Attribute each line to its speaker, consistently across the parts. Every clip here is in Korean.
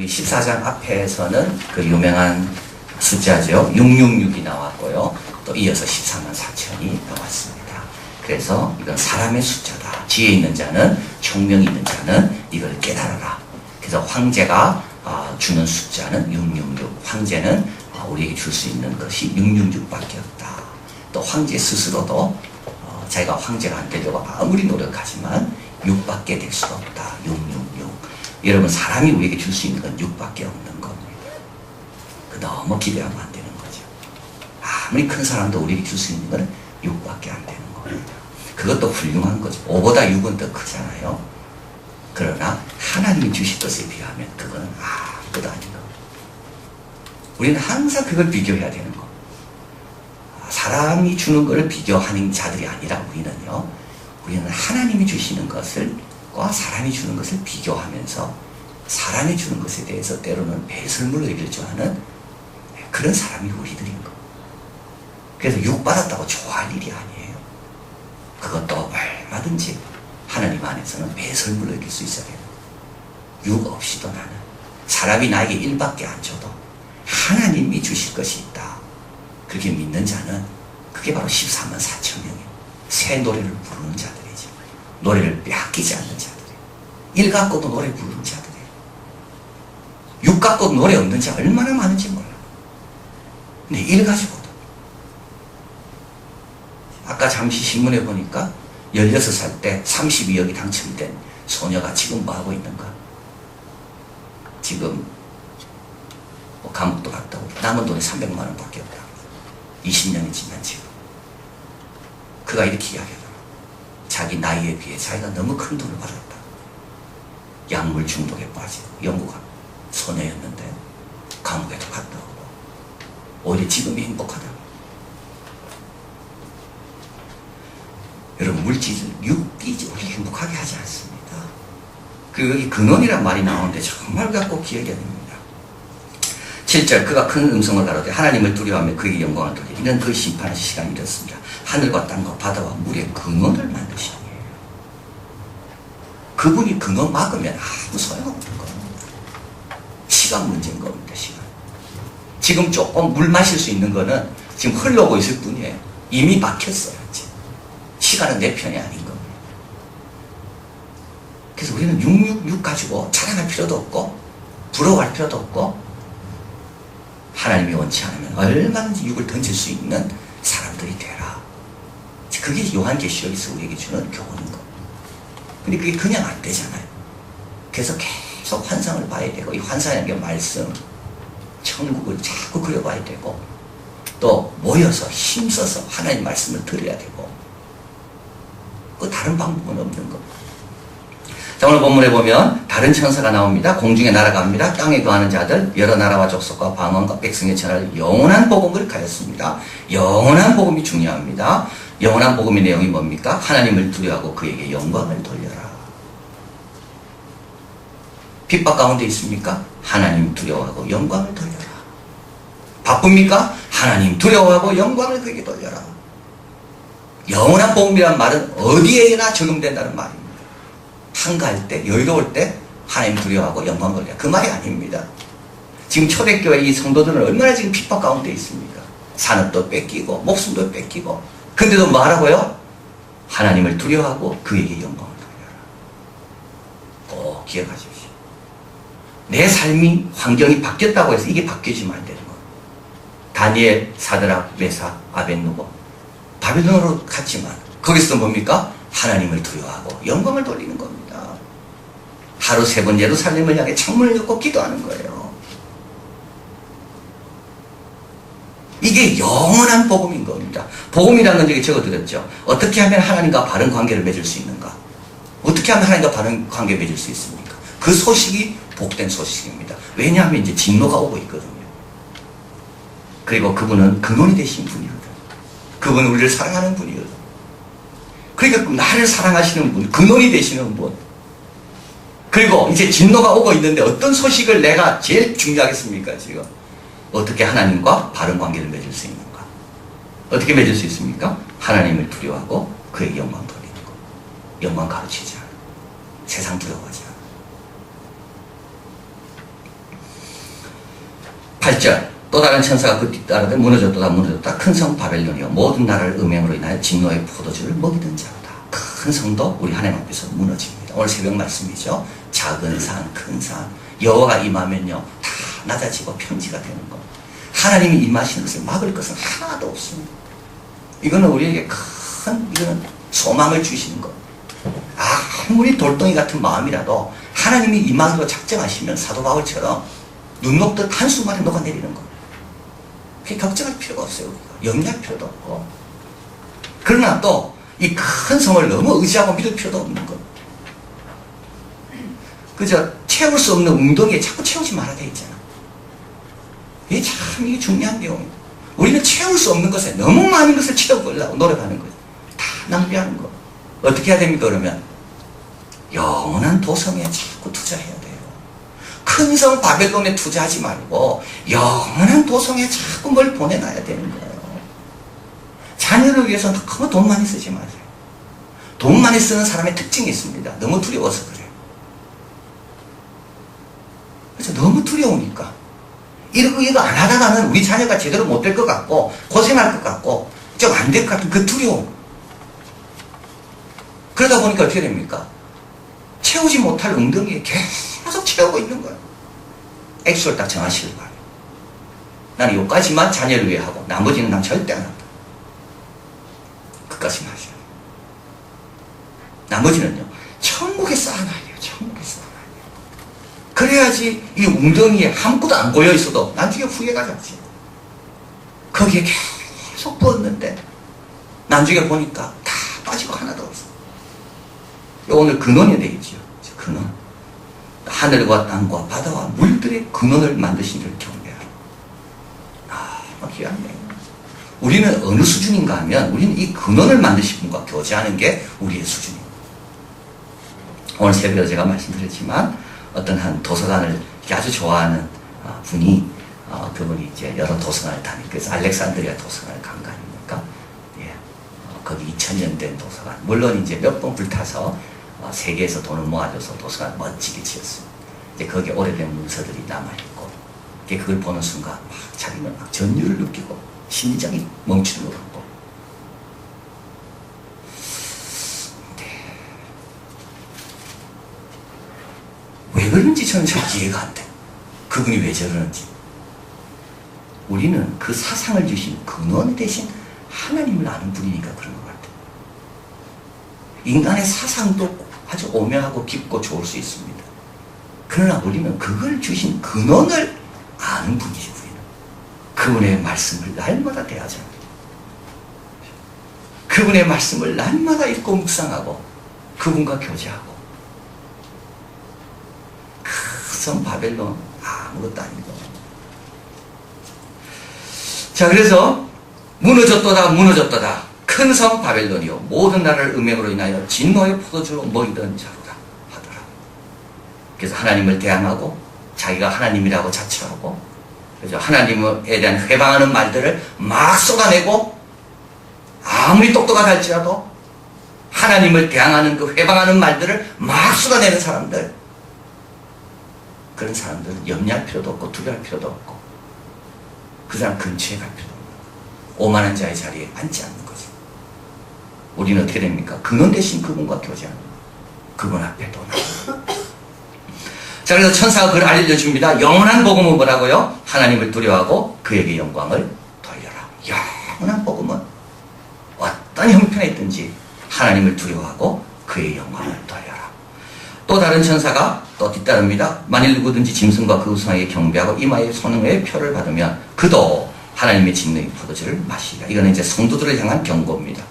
Speaker 1: 우리 14장 앞에서는 그 유명한 숫자죠. 666이 나왔고요. 또 이어서 14만 4천이 나왔습니다. 그래서 이건 사람의 숫자다. 지혜 있는 자는, 총명이 있는 자는 이걸 깨달아라. 그래서 황제가 주는 숫자는 666. 황제는 우리에게 줄 수 있는 것이 666밖에 없다. 또 황제 스스로도 자기가 황제가 안 되려고 아무리 노력하지만 6밖에 될 수가 없다. 666. 여러분, 사람이 우리에게 줄 수 있는 건 6밖에 없는 겁니다. 너무 기대하면 안 되는 거죠. 아무리 큰 사람도 우리에게 줄 수 있는 건 6밖에 안 되는 겁니다. 그것도 훌륭한 거죠. 5보다 6은 더 크잖아요. 그러나 하나님이 주실 것에 비하면 그거는 아무것도 아닌 겁니다. 우리는 항상 그걸 비교해야 되는 겁니다. 사람이 주는 것을 비교하는 자들이 아니라 우리는 하나님이 주시는 것과 사람이 주는 것을 비교하면서 사람이 주는 것에 대해서 때로는 배설물로 여길 줄 아는 그런 사람이 우리들인 거. 그래서 6 받았다고 좋아할 일이 아니에요. 그것도 얼마든지 하나님 안에서는 배설물로 여길 수 있어야 돼요. 6 없이도 나는 사람이 나에게 1밖에 안 줘도 하나님이 주실 것이 있다. 그렇게 믿는 자는 그게 바로 14만 4천 명이에요. 새 노래를 부르는 자들이죠. 노래를 빼앗기지 않는 자들이에요. 1 갖고도 노래 부르는 자들이에요. 6 갖고도 노래 없는 자 얼마나 많은지 몰라요. 근데 1 가지고도. 아까 잠시 신문에 보니까 16살 때 32억이 당첨된 소녀가 지금 뭐 하고 있는가? 지금 감옥도 갔다 오고 남은 돈이 300만 원 밖에 없다. 20년이 지난 지금. 그가 이렇게 이야기하더라. 자기 나이에 비해 자기가 너무 큰 돈을 받았다. 약물 중독에 빠진 영국한 소녀였는데 감옥에도 갔다 오고 오히려 지금이 행복하다. 여러분, 물질, 육이 우리 행복하게 하지 않습니다. 그리고 여기 근원이란 말이 나오는데 정말 꼭 기억해야 됩니다. 7절, 그가 큰 음성을 가로되 하나님을 두려워하며 그에게 영광을 돌리니 이는 그 심판의 시간이 이렇습니다. 하늘과 땅과 바다와 물의 근원을 만드신 이에요. 그분이 근원 막으면 아무 소용없는 겁니다. 시간 문제인 겁니다. 시간. 지금 조금 물 마실 수 있는 거는 지금 흘러오고 있을 뿐이에요. 이미 막혔어요. 시간은 내 편이 아닌 겁니다. 그래서 우리는 666 가지고 자랑할 필요도 없고 부러워할 필요도 없고 하나님이 원치 않으면 얼마든지 6을 던질 수 있는 사람들이 되라. 그게 요한계시록에서 우리에게 주는 교훈인 겁니다. 근데 그게 그냥 안 되잖아요. 그래서 계속 환상을 봐야 되고 이 환상이라는 게 말씀, 천국을 자꾸 그려봐야 되고 또 모여서 힘써서 하나님 말씀을 들어야 되고 그 다른 방법은 없는 겁니다. 자, 오늘 본문에 보면 다른 천사가 나옵니다. 공중에 날아갑니다. 땅에 거하는 자들 여러 나라와 족속과 방언과 백성의 전할 영원한 복음을 가졌습니다. 영원한 복음이 중요합니다. 영원한 복음의 내용이 뭡니까? 하나님을 두려워하고 그에게 영광을 돌려라. 핍박 가운데 있습니까? 하나님 두려워하고 영광을 돌려라. 바쁩니까? 하나님 두려워하고 영광을 그에게 돌려라. 영원한 복음이란 말은 어디에나 적용된다는 말입니다. 한가할 때, 여유로울 때 하나님 두려워하고 영광 돌려. 그 말이 아닙니다. 지금 초대교회 이 성도들은 얼마나 지금 핍박 가운데 있습니까? 산업도 뺏기고 목숨도 뺏기고 근데도 뭐 하라고요? 하나님을 두려워하고 그에게 영광을 돌려라. 꼭 기억하십시오. 내 삶이 환경이 바뀌었다고 해서 이게 바뀌지만 안 되는 거예요. 다니엘, 사드락, 메삭, 아벳느고 바벨론으로 갔지만 거기서 뭡니까? 하나님을 두려워하고 영광을 돌리는 겁니다. 하루 3번 예루살렘을 향해 창문을 닫고 기도하는 거예요. 이게 영원한 복음인 겁니다. 복음이라는 건 여기 적어드렸죠. 어떻게 하면 하나님과 바른 관계를 맺을 수 있는가? 어떻게 하면 하나님과 바른 관계를 맺을 수 있습니까? 그 소식이 복된 소식입니다. 왜냐하면 이제 진노가 오고 있거든요. 그리고 그분은 근원이 되신 분이거든요. 그분은 우리를 사랑하는 분이거든요. 그러니까 나를 사랑하시는 분, 근원이 되시는 분. 그리고 이제 진노가 오고 있는데 어떤 소식을 내가 제일 중요하겠습니까, 지금? 어떻게 하나님과 바른 관계를 맺을 수 있는가? 어떻게 맺을 수 있습니까? 하나님을 두려워하고 그에게 영광 돌리는 것. 영광 가르치지 않아. 세상 두려워하지 않아. 8절 또 다른 천사가 그 뒤따르되 무너졌도다 무너졌다 큰 성 바벨론이요 모든 나라를 음행으로 인하여 진노의 포도주를 먹이던 자로다. 큰 성도 우리 하나님 앞에서 무너집니다. 오늘 새벽 말씀이죠. 작은 산, 큰 산 여호와가 임하면요 다 낮아지고 평지가 되는 것. 하나님이 임하시는 것을 막을 것은 하나도 없습니다. 이거는 우리에게 큰 이거는 소망을 주시는 것. 아무리 돌덩이 같은 마음이라도 하나님이 임하기로 작정하시면 사도 바울처럼 눈 녹듯 한순간에 녹아내리는 것. 그게 걱정할 필요가 없어요. 우리가. 염려할 필요도 없고. 그러나 또 이 큰 성을 너무 의지하고 믿을 필요도 없는 것. 그저 채울 수 없는 웅덩이에 자꾸 채우지 말아야 돼 있잖아. 이게 참 이게 중요한 내용이에요. 우리는 채울 수 없는 것에 너무 많은 것을 채우려고 노력하는 거예요. 다 낭비하는 거. 어떻게 해야 됩니까 그러면? 영원한 도성에 자꾸 투자해야 돼요. 큰 성 바벨론에 투자하지 말고 영원한 도성에 자꾸 뭘 보내놔야 되는 거예요. 자녀를 위해서 너무 돈 많이 쓰지 마세요. 돈 많이 쓰는 사람의 특징이 있습니다. 너무 두려워서 그래요. 그래서 너무 두려우니까 이거 안 하다가는 우리 자녀가 제대로 못 될 것 같고 고생할 것 같고 좀 안 될 것 같은 그 두려움. 그러다 보니까 어떻게 됩니까? 채우지 못할 웅덩이에 계속 채우고 있는 거예요. 액수를 딱 정하시길 바래요. 나는 요까지만 자녀를 위해 하고 나머지는 난 절대 안 한다. 끝까지 하셔야 돼요. 나머지는요. 천국에 쌓아놔야 돼요. 천국에 쌓아놔야 돼요. 그래야지 이 웅덩이에 아무것도 안 고여 있어도 나중에 후회가 잡지. 거기에 계속 부었는데 나중에 보니까 다 빠지고 하나도 없어. 오늘 근원이 되겠죠. 근원. 하늘과 땅과 바다와 물들의 근원을 만드신 줄 경배하라. 귀하네. 우리는 어느 수준인가 하면 우리는 이 근원을 만드신 분과 교제하는 게 우리의 수준입니다. 오늘 새벽에 제가 말씀드렸지만 어떤 한 도서관을 아주 좋아하는 분이 그분이 이제 여러 도서관을 다니고 그래서 알렉산드리아 도서관을 간 거 아닙니까? 예. 거기 2000년 된 도서관. 물론 이제 몇 번 불타서 세계에서 돈을 모아줘서 도서관 멋지게 지었습니다. 이제 거기에 오래된 문서들이 남아있고 그걸 보는 순간 막 자기는 막 전율을 느끼고 심장이 멈추는 것 같고 왜 그런지 저는 잘 이해가 안 돼. 그분이 왜 저러는지. 우리는 그 사상을 주신 근원 대신 하나님을 아는 분이니까 그런 것 같아요. 인간의 사상도 아주 오묘하고 깊고 좋을 수 있습니다. 그러나 우리는 그걸 주신 근원을 아는 분이죠. 우리는. 그분의 말씀을 날마다 대하자. 그분의 말씀을 날마다 읽고 묵상하고 그분과 교제하고 성 바벨론 아무것도 아니고. 자, 그래서 무너졌도다 무너졌도다 큰 성 바벨론이요 모든 나라를 음행으로 인하여 진노의 포도주로 먹이던 자로다 하더라. 그래서 하나님을 대항하고 자기가 하나님이라고 자처하고 그래서 하나님에 대한 회방하는 말들을 막 쏟아내고 아무리 똑똑하다 할지라도 하나님을 대항하는 그 회방하는 말들을 막 쏟아내는 사람들, 그런 사람들은 염려할 필요도 없고 두려워할 필요도 없고 그 사람 근처에 갈 필요도 없는 거예요. 오만한 자의 자리에 앉지 않는 거죠. 우리는 어떻게 됩니까? 근원 대신 그분과 교제하는 거예요. 그분 앞에 도나. 자, 그래서 천사가 그걸 알려줍니다. 영원한 복음은 뭐라고요? 하나님을 두려워하고 그에게 영광을 돌려라. 영원한 복음은 어떤 형편에 있든지 하나님을 두려워하고 그의 영광을 돌려라. 또 다른 천사가 또 뒤따릅니다. 만일 누구든지 짐승과 그 우상에게 경배하고 이마에 손흥의 표를 받으면 그도 하나님의 진노의 포도주를 마시리라. 이거는 이제 성도들을 향한 경고입니다.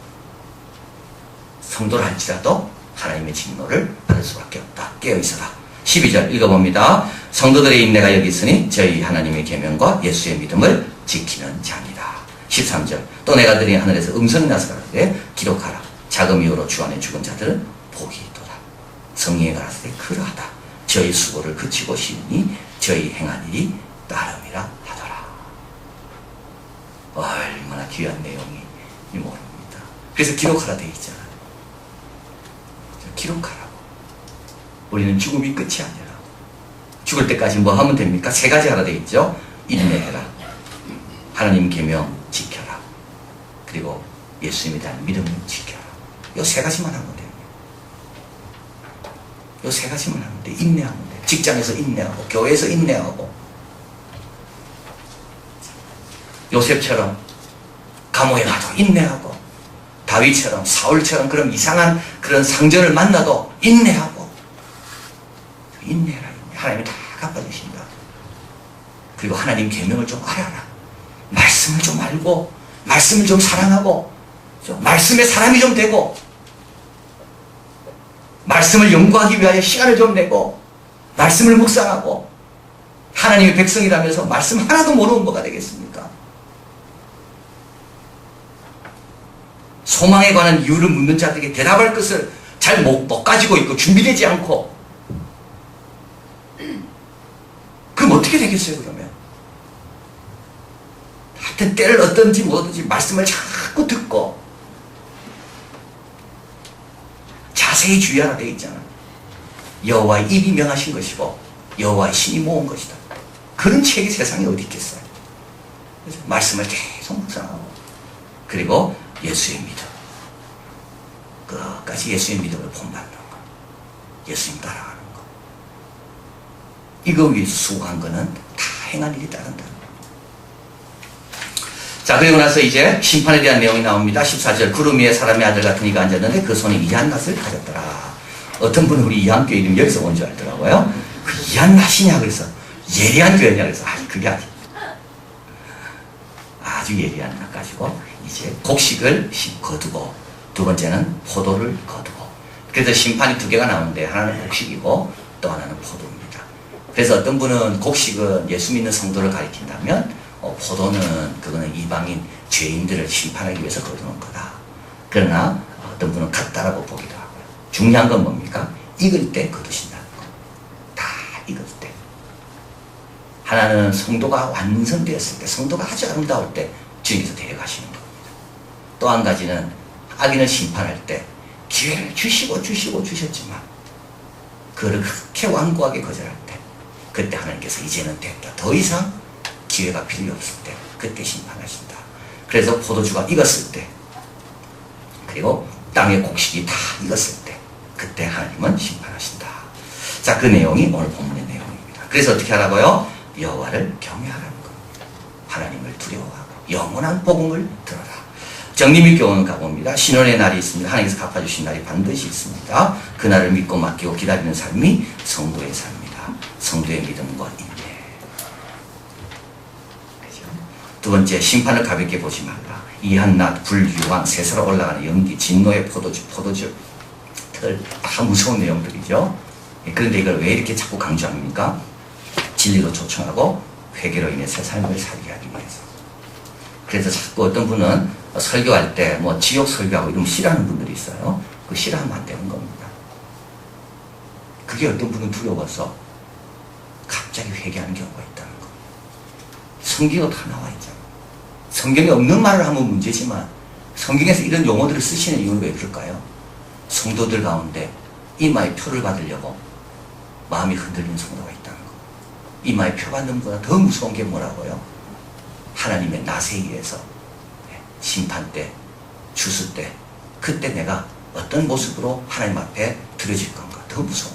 Speaker 1: 성도를 할지라도 하나님의 진노를 받을 수밖에 없다. 깨어있어라. 12절 읽어봅니다. 성도들의 인내가 여기 있으니 저희 하나님의 계명과 예수의 믿음을 지키는 자니다. 13절 또 내가 들이 하늘에서 음성이 나서 가라사대 기록하라. 자금 이후로 주 안에 죽은 자들은 복이 있도다. 성령이 가라사대 그러하다. 저희 수고를 그치고 쉬니 저희 행한 일이 따름이라 하더라. 얼마나 귀한 내용이 모릅니다. 그래서 기록하라 되어 있잖아요. 기록하라고. 우리는 죽음이 끝이 아니라 죽을 때까지 뭐 하면 됩니까? 세 가지 하라 되어 있죠. 인내해라. 하나님 계명 지켜라. 그리고 예수님에 대한 믿음을 지켜라. 이 세 가지만 하면 돼요. 이 세 가지만 하면 돼. 인내하면 돼. 직장에서 인내하고 교회에서 인내하고 요셉처럼 감옥에 가도 인내하고 다윗처럼 사울처럼 그런 이상한 그런 상전을 만나도 인내하고 인내해라. 하나님이 다 갚아주신다. 그리고 하나님 계명을 좀 알아라. 말씀을 좀 알고 말씀을 좀 사랑하고 좀 말씀의 사람이 좀 되고 말씀을 연구하기 위하여 시간을 좀 내고 말씀을 묵상하고 하나님의 백성이라면서 말씀 하나도 모르는 뭐가 되겠습니까? 소망에 관한 이유를 묻는 자들에게 대답할 것을 잘 못 가지고 있고 준비되지 않고 그럼 어떻게 되겠어요 그러면? 하여튼 때를 얻든지 뭐든지 말씀을 자꾸 듣고 자세히 주의하라 되어 있잖아. 여호와의 입이 명하신 것이고 여호와의 신이 모은 것이다. 그런 책이 세상에 어디 있겠어요. 그래서 말씀을 계속 묵상하고 그리고 예수의 믿음 끝까지 예수의 믿음을 본받는 거 예수님 따라가는 거 이거 위해서 수고한 거는 다 행한 일이 따른다. 자 그리고 나서 이제 심판에 대한 내용이 나옵니다. 14절 구름 위에 사람의 아들 같은 이가 앉았는데 그 손에 이한낫을 가졌더라. 어떤 분은 우리 이한교회 이름 여기서 온 줄 알더라고요. 그 이한낫이냐 그래서 예리한 교회냐 그래서 아니 그게 아니 아주 예리한 낫 가지고 이제 곡식을 거두고 두 번째는 포도를 거두고 그래서 심판이 두 개가 나오는데 하나는 곡식이고 또 하나는 포도입니다. 그래서 어떤 분은 곡식은 예수 믿는 성도를 가리킨다면 포도는 그거는 이방인 죄인들을 심판하기 위해서 거두는 거다. 그러나 어떤 분은 같다라고 보기도 하고요. 중요한 건 뭡니까? 익을 때 거두신다는 거. 다 익을 때. 하나는 성도가 완성되었을 때, 성도가 아주 아름다울 때 주님께서 데려가시는 겁니다. 또 한 가지는 악인을 심판할 때 기회를 주셨지만 그를 그렇게 완고하게 거절할 때 그때 하나님께서 이제는 됐다. 더 이상 기회가 필요 없을 때 그때 심판하신다. 그래서 포도주가 익었을 때 그리고 땅의 곡식이 다 익었을 때 그때 하나님은 심판하신다. 자, 그 내용이 오늘 본문의 내용입니다. 그래서 어떻게 하라고요? 여호와를 경외하라는 겁니다. 하나님을 두려워하고 영원한 복음을 들어라. 정리및 교훈을 가봅니다. 신원의 날이 있습니다. 하나님께서 갚아주신 날이 반드시 있습니다. 그 날을 믿고 맡기고 기다리는 삶이 성도의 삶이다. 성도의 믿음과 인내. 두 번째, 심판을 가볍게 보지 말라. 이한낮, 불, 유황, 새서로 올라가는 연기, 진노의 포도주 다 무서운 내용들이죠. 그런데 이걸 왜 이렇게 자꾸 강조합니까? 진리로 초청하고 회개로 인해 새 삶을 살게 하기 위해서. 그래서 자꾸 어떤 분은 설교할 때 뭐 지옥 설교하고 이러면 싫어하는 분들이 있어요. 그 싫어하면 안 되는 겁니다. 그게 어떤 분은 두려워서 갑자기 회개하는 경우가 있다는 거. 성경에 다 나와 있잖아. 성경에 없는 말을 하면 문제지만 성경에서 이런 용어들을 쓰시는 이유는 왜 그럴까요? 성도들 가운데 이마에 표를 받으려고 마음이 흔들리는 성도가 있다는 거. 이마에 표 받는 것보다 더 무서운 게 뭐라고요? 하나님의 낫에 의해서 심판 때, 주수 때, 그때 내가 어떤 모습으로 하나님 앞에 드려질 건가. 더 무서워.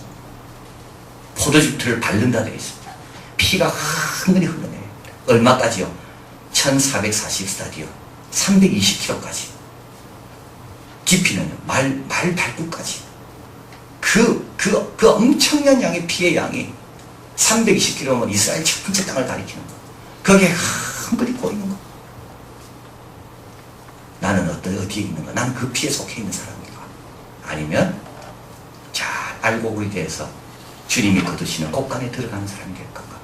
Speaker 1: 포도즙틀을 바른다 되어 있습니다. 피가 흥건히 흘러내요. 얼마까지요? 1440스타디오 320km까지. 깊이는요, 말 발끝까지. 그 엄청난 양의 피의 양이 320km면 이스라엘 첫 번째 땅을 가리키는 거. 거기에 흥건히 꼬이는 거. 나는 어디에 있는가? 나는 그 피에 속해 있는 사람인가? 아니면 잘 알고 우리 대해서 주님이 거두시는 곳간에 들어가는 사람이 될 건가?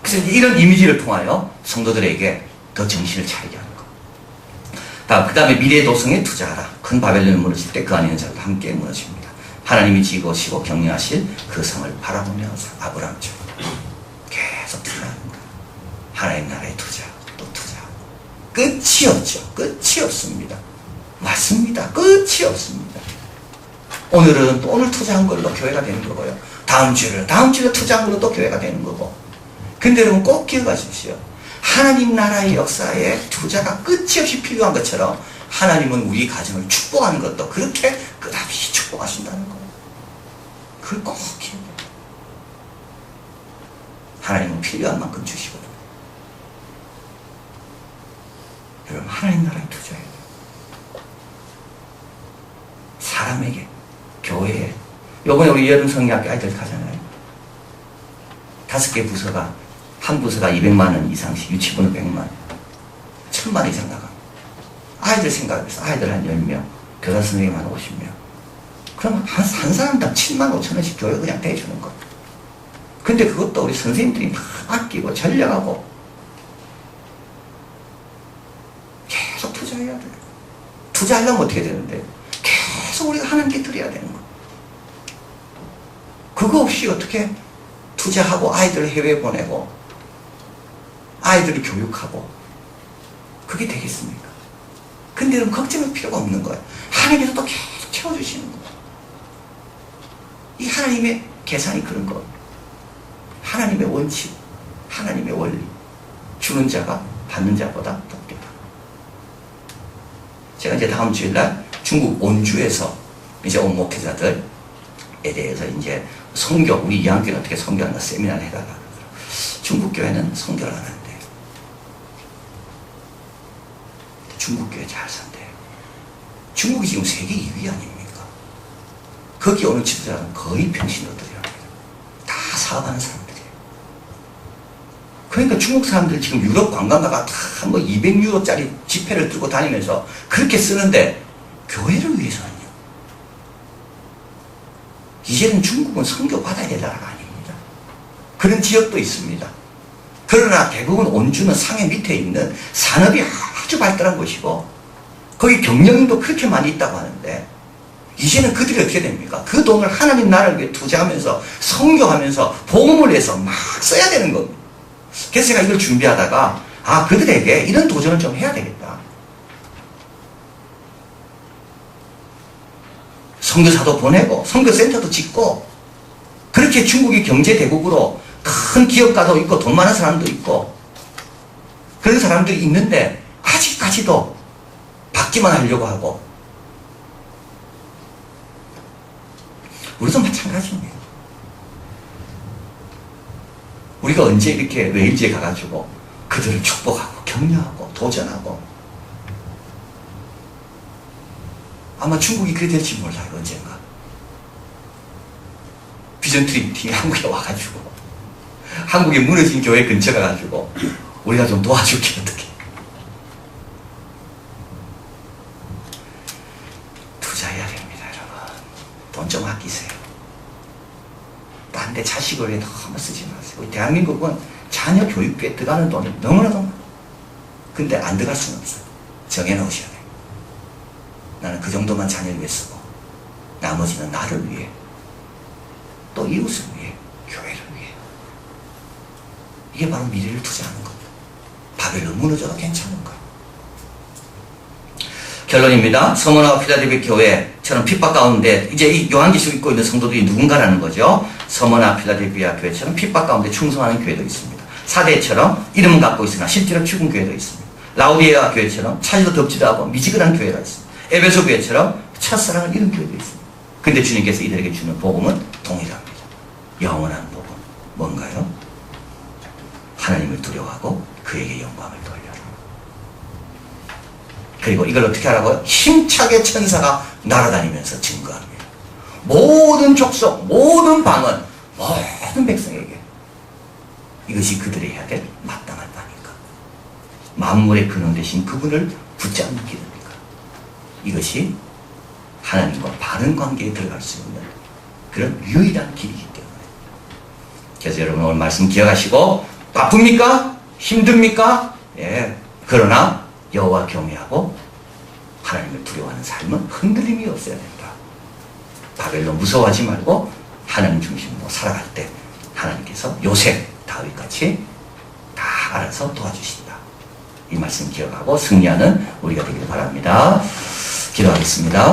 Speaker 1: 그래서 이런 이미지를 통하여 성도들에게 더 정신을 차리게 하는 거. 그 다음에 미래의 도성에 투자하라. 큰 바벨론을 무너질 때 그 안에 있는 자들도 함께 무너집니다. 하나님이 지으시고 경영하실 그 성을 바라보며 아브라함처럼 계속 투자합니다. 하나님 나라에 투자, 또 투자. 끝이 없죠. 끝이 없습니다. 맞습니다. 끝이 없습니다. 오늘은 또 오늘 투자한 걸로 교회가 되는 거고요. 다음 주에 투자한 걸로 또 교회가 되는 거고. 근데 여러분 꼭 기억하십시오. 하나님 나라의 역사에 투자가 끝이 없이 필요한 것처럼 하나님은 우리 가정을 축복하는 것도 그렇게 끝없이 축복하신다는 거예요. 그걸 꼭 기억해요. 하나님은 필요한 만큼 주시거든요. 여러분 하나님 나라에 투자해야 돼요. 사람에게, 교회에. 요번에 우리 여름 성리학교 아이들 가잖아요. 5개 부서가, 한 부서가 200만 원 이상씩, 유치부는 100만, 1000만 원 이상 나가. 아이들 생각해서 아이들 한 10명, 교사 선생님 한 50명. 그럼 한 사람당 7만 5천 원씩 교회 그냥 대주는 거. 근데 그것도 우리 선생님들이 다 아끼고 전략하고 계속 투자해야 돼요. 투자하려면 어떻게 되는데? 계속 우리가 하나님께 드려야 되는 거. 그거 없이 어떻게 투자하고 아이들을 해외 보내고 아이들을 교육하고 그게 되겠습니까? 근데 여러분 걱정할 필요가 없는 거예요. 하나님께서 또 계속 채워주시는 거예요. 이 하나님의 계산이 그런 거예요. 하나님의 원칙, 하나님의 원리. 주는 자가 받는 자보다 복되다. 제가 이제 다음 주일날 중국 온주에서 이제 온 목회자들에 대해서 이제 선교, 우리 이한교회는 어떻게 선교하나 세미나를 해달라. 중국 교회는 선교를 안 한대요. 중국 교회 잘 산대요. 중국이 지금 세계 2위 아닙니까? 거기 오는 지도자는 거의 평신도들이랍니다. 다 사업하는 사람들이에요. 그러니까 중국 사람들 지금 유럽 관광가가 다 뭐 200유로짜리 지폐를 들고 다니면서 그렇게 쓰는데 교회를 위해서는요. 이제는 중국은 선교 받아야 될 나라가 아닙니다. 그런 지역도 있습니다. 그러나 대부분 온주는 상해 밑에 있는 산업이 아주 발달한 곳이고 거기 경영인도 그렇게 많이 있다고 하는데 이제는 그들이 어떻게 됩니까? 그 돈을 하나님 나라를 위해 투자하면서 선교하면서 복음을 위해서 막 써야 되는 겁니다. 그래서 제가 이걸 준비하다가 그들에게 이런 도전을 좀 해야 되겠다. 선교사도 보내고 선교센터도 짓고 그렇게 중국이 경제대국으로 큰 기업가도 있고 돈 많은 사람도 있고 그런 사람들이 있는데 아직까지도 받기만 하려고 하고 우리도 마찬가지입니다. 우리가 언제 이렇게 웨일즈에 가가지고 그들을 축복하고 격려하고 도전하고 아마 중국이 그래 될지 몰라요. 언젠가 비전트리티 한국에 와가지고 한국에 무너진 교회 근처 가가지고 우리가 좀 도와줄게 어떻게 투자해야 됩니다. 여러분 돈 좀 아끼세요. 딴 데 자식을 위해 너무 쓰지 마세요. 대한민국은 자녀 교육비에 들어가는 돈이 너무나도 많아요. 근데 안 들어갈 수는 없어요. 정해놓으셔야 돼요. 나는 그 정도만 자녀를 위해 쓰고 나머지는 나를 위해 또 이웃을 위해 교회를 위해 이게 바로 미래를 투자하는 겁니다. 바벨론 무너져도 괜찮은 거예요. 결론입니다. 서머나와 필라델피아 교회처럼 핍박 가운데 이제 이 요한계시록 읽고 있는 성도들이 누군가라는 거죠. 서머나 필라델피아 교회처럼 핍박 가운데 충성하는 교회도 있습니다. 사대처럼 이름은 갖고 있으나 실제로 죽은 교회도 있습니다. 라우디에아 교회처럼 차지도 덥지도 않고 미지근한 교회가 있습니다. 에베소 교회처럼 첫사랑을 잃은 교회도 있습니다. 근데 주님께서 이들에게 주는 복음은 동일합니다. 영원한 복음. 뭔가요? 하나님을 두려워하고 그에게 영광을 돌려라. 그리고 이걸 어떻게 하라고요? 힘차게 천사가 날아다니면서 증거합니다. 모든 족속, 모든 방언, 모든 백성에게 이것이 그들이 해야 될 마땅한 바니까. 만물의 근원 되신 그분을 붙잡는 길입니까? 이것이 하나님과 바른 관계에 들어갈 수 있는 그런 유일한 길이기 때문에. 그래서 여러분 오늘 말씀 기억하시고 바쁩니까? 힘듭니까? 예. 그러나 여호와 경외하고 하나님을 두려워하는 삶은 흔들림이 없어야 된다. 바벨론 무서워하지 말고 하나님 중심으로 살아갈 때 하나님께서 요셉, 다윗같이 다 알아서 도와주신다. 이 말씀 기억하고 승리하는 우리가 되길 바랍니다. 기도하겠습니다.